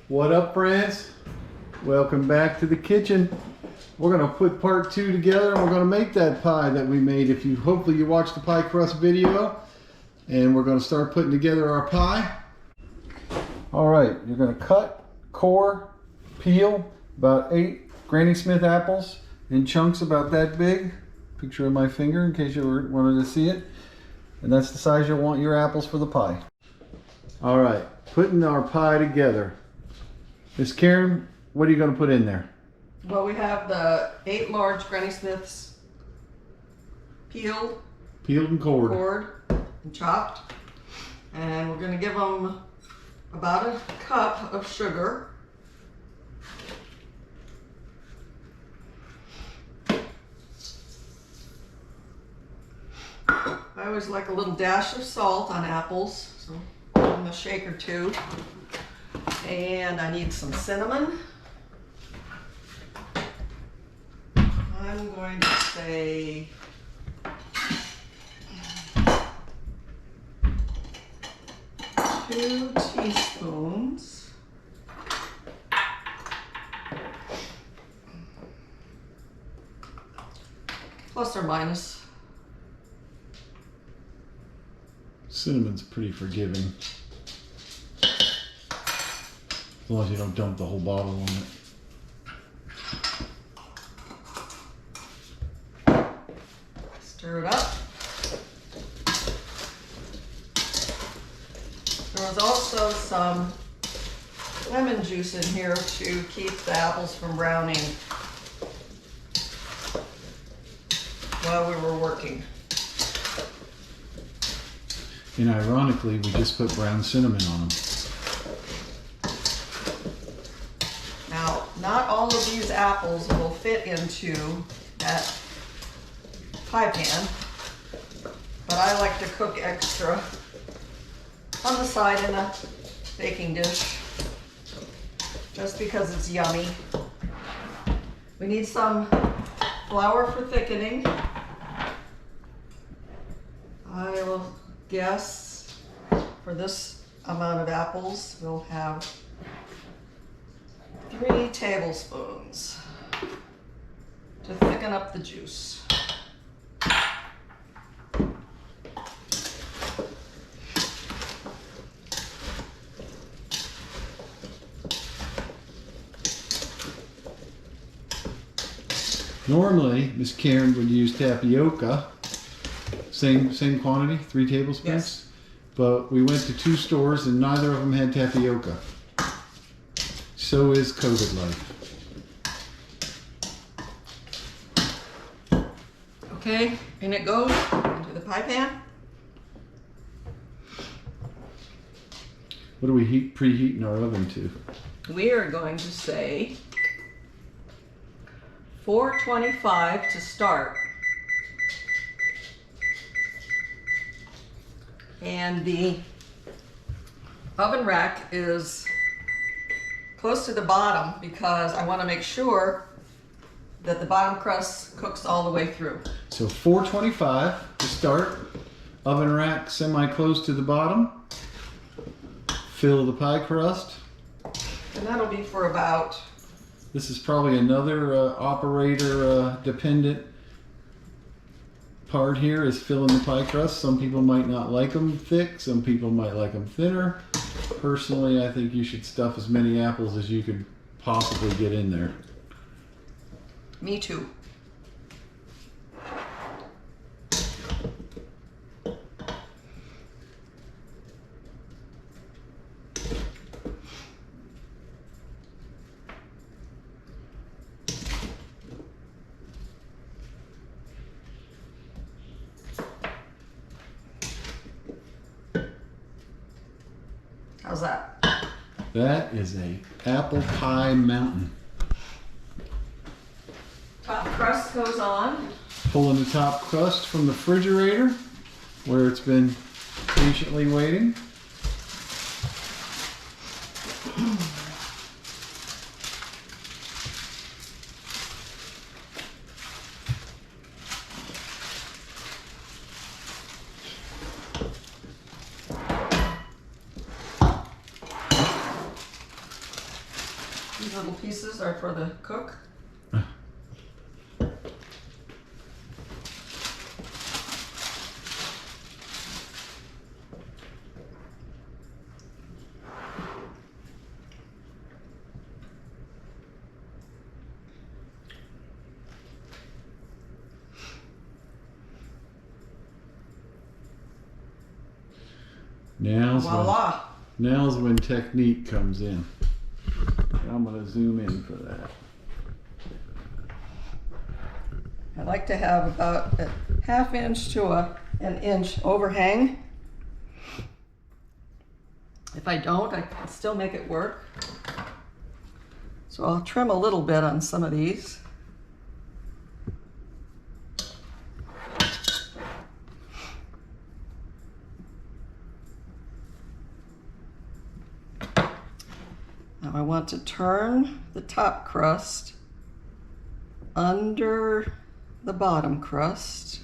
What up, friends? Welcome back to the kitchen. We're gonna put part 2 together and we're gonna make that pie that we made. Hopefully you watched the pie crust video, and we're gonna start putting together our pie. All right, you're gonna cut, core, peel about 8 Granny Smith apples in chunks about that big. Picture of my finger in case you wanted to see it. And that's the size you'll want your apples for the pie. All right, putting our pie together. Miss Karen, what are you going to put in there? Well, we have the 8 large Granny Smiths peeled and cored and chopped. And we're going to give them about a cup of sugar. I always like a little dash of salt on apples, so in the shaker too. And I need some cinnamon. I'm going to say 2 teaspoons. Plus or minus. Cinnamon's pretty forgiving. As long as you don't dump the whole bottle on it. Stir it up. There was also some lemon juice in here to keep the apples from browning while we were working. And ironically, we just put brown cinnamon on them. Now, not all of these apples will fit into that pie pan, but I like to cook extra on the side in a baking dish, just because it's yummy. We need some flour for thickening. I will guess for this amount of apples, we'll have 3 tablespoons to thicken up the juice. Normally, Miss Karen would use tapioca. Same quantity, 3 tablespoons. Yes. But we went to 2 stores and neither of them had tapioca. So is COVID life. Okay, and it goes into the pie pan. What do we preheating our oven to? We are going to say 425 to start. And the oven rack is close to the bottom because I want to make sure that the bottom crust cooks all the way through. So 425 to start. Oven rack semi-close to the bottom. Fill the pie crust. And that'll be for about... This is probably another operator dependent part here is filling the pie crust. Some people might not like them thick, some people might like them thinner. Personally, I think you should stuff as many apples as you could possibly get in there. Me too. How's that? That is a apple pie mountain. Top crust goes on. Pulling the top crust from the refrigerator where it's been patiently waiting. These little pieces are for the cook. Voila! Now's when technique comes in. I'm going to zoom in for that. I like to have about a ½ inch to an inch overhang. If I don't, I can still make it work. So I'll trim a little bit on some of these. Now I want to turn the top crust under the bottom crust.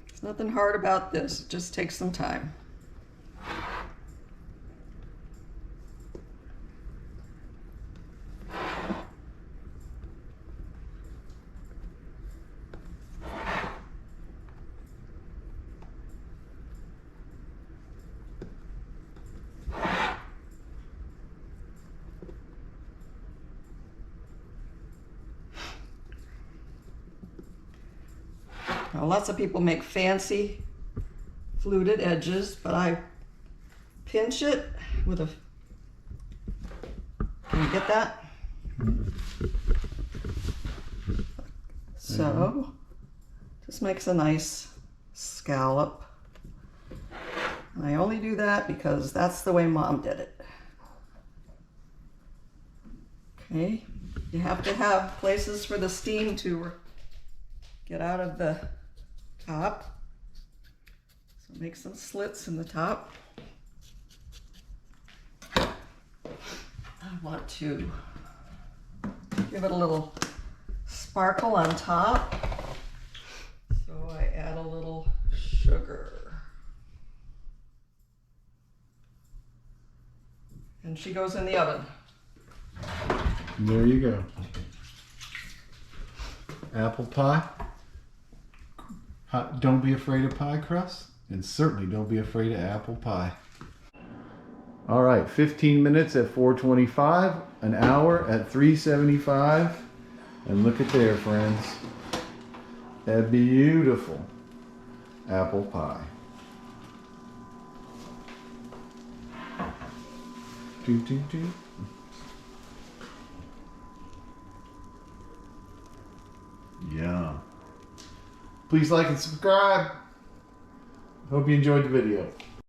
There's nothing hard about this, it just takes some time. Now, lots of people make fancy fluted edges, but I pinch it with a, can you get that? So, this makes a nice scallop. And I only do that because that's the way Mom did it. Okay, you have to have places for the steam to get out of the top. So make some slits in the top. I want to give it a little sparkle on top. So I add a little sugar. And she goes in the oven. There you go. Apple pie. Don't be afraid of pie crust, and certainly don't be afraid of apple pie. All right, 15 minutes at 425, an hour at 375, and look at there, friends. A beautiful apple pie. Do, do, do. Yum. Please like and subscribe. Hope you enjoyed the video.